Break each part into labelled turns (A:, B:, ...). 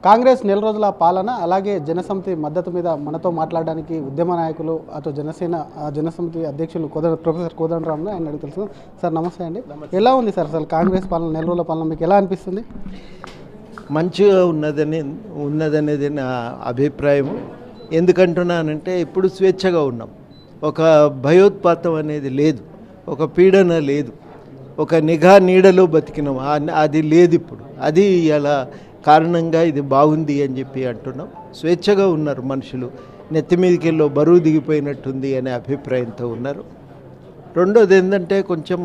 A: కాంగ్రెస్ నెల రోజుల పాలన అలాగే జనసమితి మద్దతు మీద మనతో మాట్లాడడానికి ఉద్యమ నాయకులు అటు జనసమితి అధ్యక్షులు ప్రొఫెసర్ కోదండరామ్ని ఆయన అడిగి తెలుసు. సార్ నమస్తే అండి. ఎలా ఉంది సార్ అసలు కాంగ్రెస్ పాలన నెల రోజుల పాలన మీకు ఎలా అనిపిస్తుంది?
B: మంచిగా ఉన్నదనేది నా అభిప్రాయం. ఎందుకంటున్నానంటే ఇప్పుడు స్వేచ్ఛగా ఉన్నాం, ఒక భయోత్పాతం అనేది లేదు, ఒక పీడన లేదు, ఒక నిఘా నీడలో బతికినాం, అది లేదు ఇప్పుడు. అది ఇలా కారణంగా ఇది బాగుంది అని చెప్పి అంటున్నాం. స్వేచ్ఛగా ఉన్నారు మనుషులు, నెత్తిమీదికెళ్ళో బరువు దిగిపోయినట్టుంది అనే అభిప్రాయంతో ఉన్నారు. రెండోది ఏంటంటే కొంచెం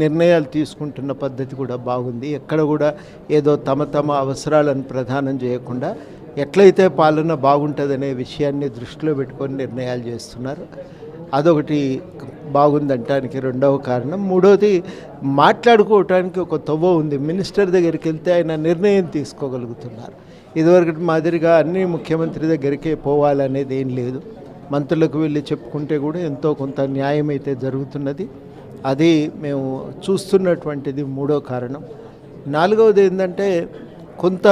B: నిర్ణయాలు తీసుకుంటున్న పద్ధతి కూడా బాగుంది. ఎక్కడ కూడా ఏదో తమ అవసరాలను ప్రధానం చేయకుండా ఎట్లయితే పాలన బాగుంటుందనే విషయాన్ని దృష్టిలో పెట్టుకొని నిర్ణయాలు చేస్తున్నారు. అదొకటి బాగుందంటానికి రెండవ కారణం. మూడవది మాట్లాడుకోవటానికి ఒక తవ్వ ఉంది. మినిస్టర్ దగ్గరికి వెళ్తే ఆయన నిర్ణయం తీసుకోగలుగుతున్నారు. ఇదివరకు మాదిరిగా అన్ని ముఖ్యమంత్రి దగ్గరికే పోవాలనేది ఏం లేదు. మంత్రులకు వెళ్ళి చెప్పుకుంటే కూడా ఎంతో కొంత న్యాయం అయితే జరుగుతున్నది. అది మేము చూస్తున్నటువంటిది మూడో కారణం. నాలుగవది ఏంటంటే కొంత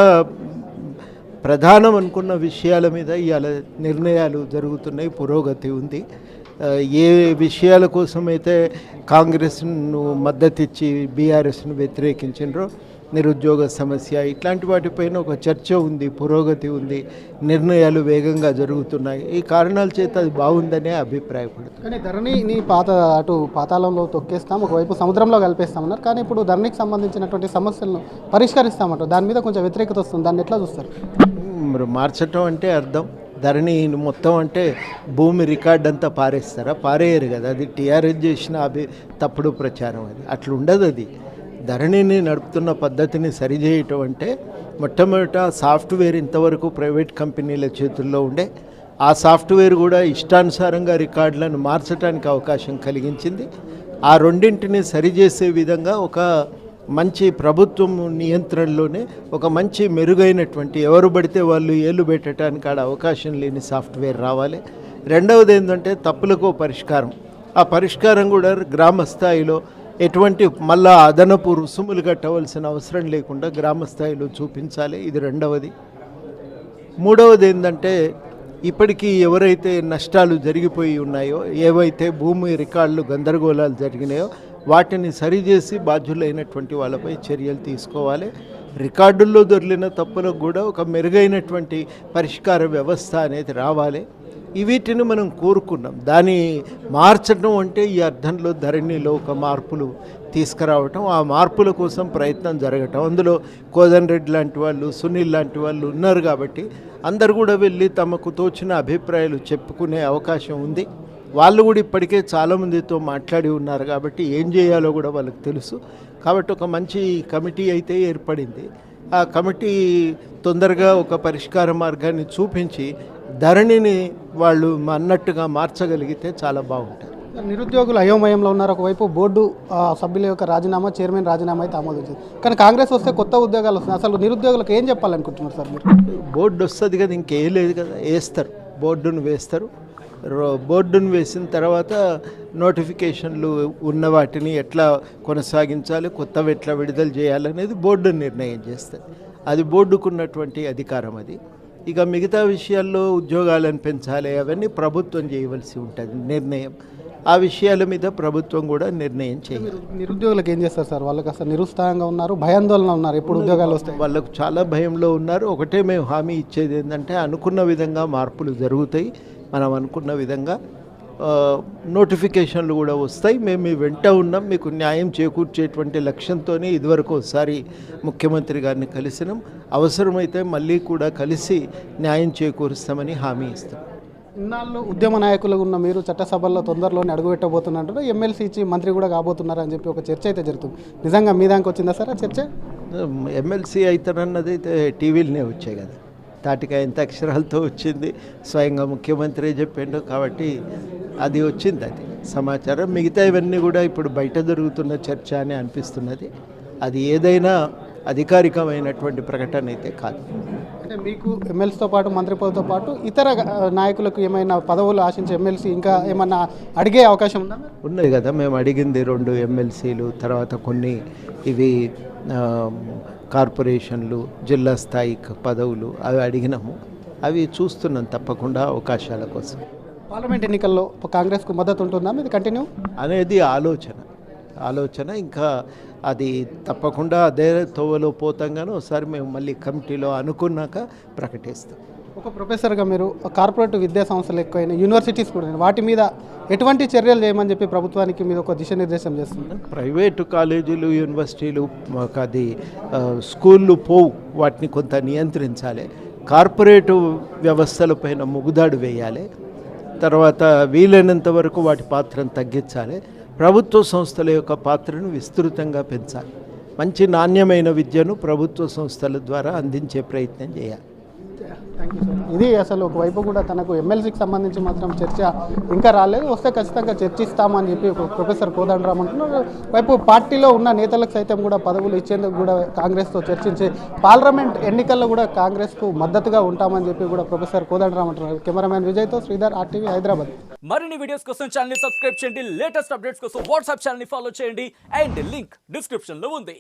B: ప్రధానం అనుకున్న విషయాల మీద ఇవాళ నిర్ణయాలు జరుగుతున్నాయి, పురోగతి ఉంది. ఏ విషయాల కోసమైతే కాంగ్రెస్ను మద్దతిచ్చి బీఆర్ఎస్ను వ్యతిరేకించినరో, నిరుద్యోగ సమస్య ఇట్లాంటి వాటిపైన ఒక చర్చ ఉంది, పురోగతి ఉంది, నిర్ణయాలు వేగంగా జరుగుతున్నాయి. ఈ కారణాల చేత అది బాగుందనే అభిప్రాయపడుతుంది.
A: కానీ ధరణిని అటు పాతాళంలో తొక్కేస్తాం, ఒకవైపు సముద్రంలో కలిపేస్తామన్నారు. కానీ ఇప్పుడు ధరణికి సంబంధించినటువంటి సమస్యలను పరిష్కరిస్తామంటారు. దాని మీద కొంచెం వ్యతిరేకత వస్తుంది. దాన్ని ఎట్లా చూస్తారు?
B: మరి మార్చటం అంటే అర్థం ధరణి మొత్తం అంటే భూమి రికార్డ్ అంతా పారేస్తారా? పారేయరు కదా. అది టీఆర్ఎస్ చేసిన తప్పుడు ప్రచారం. అది అట్లా ఉండదు. అది ధరణిని నడుపుతున్న పద్ధతిని సరిచేయటం అంటే మొట్టమొదట సాఫ్ట్వేర్ ఇంతవరకు ప్రైవేట్ కంపెనీల చేతుల్లో ఉండే, ఆ సాఫ్ట్వేర్ కూడా ఇష్టానుసారంగా రికార్డులను మార్చడానికి అవకాశం కలిగించింది. ఆ రెండింటిని సరిచేసే విధంగా ఒక మంచి ప్రభుత్వం నియంత్రణలోనే ఒక మంచి మెరుగైనటువంటి, ఎవరు పడితే వాళ్ళు ఏళ్ళు పెట్టడానికి ఆడ అవకాశం లేని సాఫ్ట్వేర్ రావాలి. రెండవది ఏంటంటే తప్పులకు పరిష్కారం. ఆ పరిష్కారం కూడా గ్రామ స్థాయిలో ఎటువంటి మళ్ళా అదనపు రుసుములు కట్టవలసిన అవసరం లేకుండా గ్రామ స్థాయిలో చూపించాలి. ఇది రెండవది. మూడవది ఏంటంటే ఇప్పటికీ ఎవరైతే నష్టాలు జరిగిపోయి ఉన్నాయో, ఏవైతే భూమి రికార్డులు గందరగోళాలు జరిగినాయో వాటిని సరిచేసి బాధ్యులైనటువంటి వాళ్ళపై చర్యలు తీసుకోవాలి. రికార్డుల్లో దొరికిన తప్పులకు కూడా ఒక మెరుగైనటువంటి పరిష్కార వ్యవస్థ అనేది రావాలి. వీటిని మనం కోరుకున్నాం. దాన్ని మార్చడం అంటే ఈ అర్థంలో ధరణిలో ఒక మార్పులు తీసుకురావటం, ఆ మార్పుల కోసం ప్రయత్నం జరగటం. అందులో కోదండరెడ్డి లాంటి వాళ్ళు, సునీల్ లాంటి వాళ్ళు ఉన్నారు కాబట్టి అందరు కూడా వెళ్ళి తమకు తోచిన అభిప్రాయాలు చెప్పుకునే అవకాశం ఉంది. వాళ్ళు కూడా ఇప్పటికే చాలామందితో మాట్లాడి ఉన్నారు కాబట్టి ఏం చేయాలో కూడా వాళ్ళకి తెలుసు. కాబట్టి ఒక మంచి కమిటీ అయితే ఏర్పడింది. ఆ కమిటీ తొందరగా ఒక పరిష్కార మార్గాన్ని చూపించి ధరణిని వాళ్ళు అన్నట్టుగా మార్చగలిగితే చాలా బాగుంటుంది.
A: నిరుద్యోగులు అయోమయంలో ఉన్నారు. ఒకవైపు బోర్డు సభ్యుల యొక్క రాజీనామా, చైర్మన్ రాజీనామా అయితే ఆమోదించింది. కానీ కాంగ్రెస్ వస్తే కొత్త ఉద్యోగాలు వస్తున్నాయి. అసలు నిరుద్యోగులకు ఏం చెప్పాలనుకుంటున్నారు సార్ మీరు?
B: బోర్డు వస్తుంది కదా, ఇంకేం లేదు కదా. వేస్తారు, బోర్డును వేస్తారు. బోర్డును వేసిన తర్వాత నోటిఫికేషన్లు ఉన్న వాటిని ఎట్లా కొనసాగించాలి, కొత్తవి ఎట్లా విడుదల చేయాలనేది బోర్డు నిర్ణయం చేస్తుంది. అది బోర్డుకున్నటువంటి అధికారం. అది ఇక మిగతా విషయాల్లో ఉద్యోగాలను పెంచాలి అవన్నీ ప్రభుత్వం చేయవలసి ఉంటుంది నిర్ణయం. ఆ విషయాల మీద ప్రభుత్వం కూడా నిర్ణయం చేయాలి.
A: నిరుద్యోగులకు ఏం చేస్తారు సార్? వాళ్ళకి అసలు నిరుత్సాహంగా ఉన్నారు, భయాందోళన ఉన్నారు. ఎప్పుడు ఉద్యోగాలు వస్తాయి?
B: వాళ్ళకు చాలా భయంలో ఉన్నారు. ఒకటే మేము హామీ ఇచ్చేది ఏంటంటే అనుకున్న విధంగా మార్పులు జరుగుతాయి. మనం అనుకున్న విధంగా నోటిఫికేషన్లు కూడా వస్తాయి. మేము మీ వెంట ఉన్నాం. మీకు న్యాయం చేకూర్చేటువంటి లక్ష్యంతోనే ఇదివరకు ఒకసారి ముఖ్యమంత్రి గారిని కలిసినాం. అవసరమైతే మళ్ళీ కూడా కలిసి న్యాయం చేకూరుస్తామని హామీ ఇస్తాం.
A: ఇన్నాళ్ళు ఉద్యమ నాయకులు ఉన్న మీరు చట్టసభల్లో తొందరలోనే అడుగుపెట్టబోతున్నట్టు, ఎమ్మెల్సీ ఇచ్చి మంత్రి కూడా కాబోతున్నారు అని చెప్పి ఒక చర్చ అయితే జరుగుతుంది. నిజంగా మీ దానికి వచ్చిందా సార్ ఆ చర్చ?
B: ఎమ్మెల్సీ అవుతారన్నది అయితే టీవీలనే వచ్చాయి కదా, తాటిక ఎంత అక్షరాలతో వచ్చింది, స్వయంగా ముఖ్యమంత్రి చెప్పిండు కాబట్టి అది వచ్చింది. అది సమాచారం. మిగతా ఇవన్నీ కూడా ఇప్పుడు బయట జరుగుతున్న చర్చ అని అనిపిస్తున్నది. అది ఏదైనా అధికారికమైనటువంటి ప్రకటన అయితే కాదు.
A: అంటే మీకు ఎమ్మెల్సీతో పాటు మంత్రి పదవితో పాటు ఇతర నాయకులకు ఏమైనా పదవులు ఆశించే ఎమ్మెల్సీ ఇంకా ఏమన్నా అడిగే అవకాశం ఉందా?
B: ఉన్నాయి కదా, మేము అడిగింది 2 ఎమ్మెల్సీలు, తర్వాత కొన్ని ఇవి కార్పొరేషన్లు, జిల్లా స్థాయి పదవులు అవి అడిగినాము. అవి చూస్తున్నాం తప్పకుండా అవకాశాల కోసం.
A: పార్లమెంట్ ఎన్నికల్లో కాంగ్రెస్కు మద్దతు ఉంటుందా ఇది కంటిన్యూ
B: అనేది ఆలోచన ఇంకా అది తప్పకుండా అదే తోవలో పోతాంగానే ఒకసారి మేము మళ్ళీ కమిటీలో అనుకున్నాక ప్రకటిస్తాం.
A: ఒక ప్రొఫెసర్గా మీరు కార్పొరేట్ విద్యా సంస్థలు ఎక్కువైన యూనివర్సిటీస్ కూడా ఉన్నాయి. వాటి మీద ఎటువంటి చర్యలు చేయమని చెప్పి ప్రభుత్వానికి మీరు ఒక దిశానిర్దేశం చేస్తుంది?
B: ప్రైవేటు కాలేజీలు, యూనివర్సిటీలు అది స్కూళ్ళు పోవు, వాటిని కొంత నియంత్రించాలి. కార్పొరేటు వ్యవస్థలపైన ముగుదాడు వేయాలి. తర్వాత వీలైనంత వరకు వాటి పాత్రను తగ్గించాలి. ప్రభుత్వ సంస్థల యొక్క పాత్రను విస్తృతంగా పెంచాలి. మంచి నాణ్యమైన విద్యను ప్రభుత్వ సంస్థల ద్వారా అందించే ప్రయత్నం చేయాలి.
A: ఇది అసలు ఒకవైపు కూడా తనకు ఎమ్మెల్సీకి సంబంధించి మాత్రం చర్చ ఇంకా రాలేదు, వస్తే ఖచ్చితంగా చర్చిస్తామని చెప్పి ప్రొఫెసర్ కోదండరామ్ అంటున్నారు. వైపు పార్టీలో ఉన్న నేతలకు సైతం కూడా పదవులు ఇచ్చేందుకు కూడా కాంగ్రెస్తో చర్చించి పార్లమెంట్ ఎన్నికల్లో కూడా కాంగ్రెస్కు మద్దతుగా ఉంటామని చెప్పి కూడా ప్రొఫెసర్ కోదండరామ్ అంటున్నారు. కెమెరామెన్ విజయ్తో శ్రీధర్, RTV హైదరాబాద్.
C: మరిన్ని వీడియోస్ కోసం ఛానల్ ని సబ్స్క్రైబ్ చేయండి. లేటెస్ట్ అప్డేట్స్ కోసం వాట్సాప్ ఛానల్ ని ఫాలో చేయండి. అండ్ లింక్ డిస్క్రిప్షన్ లో ఉంది.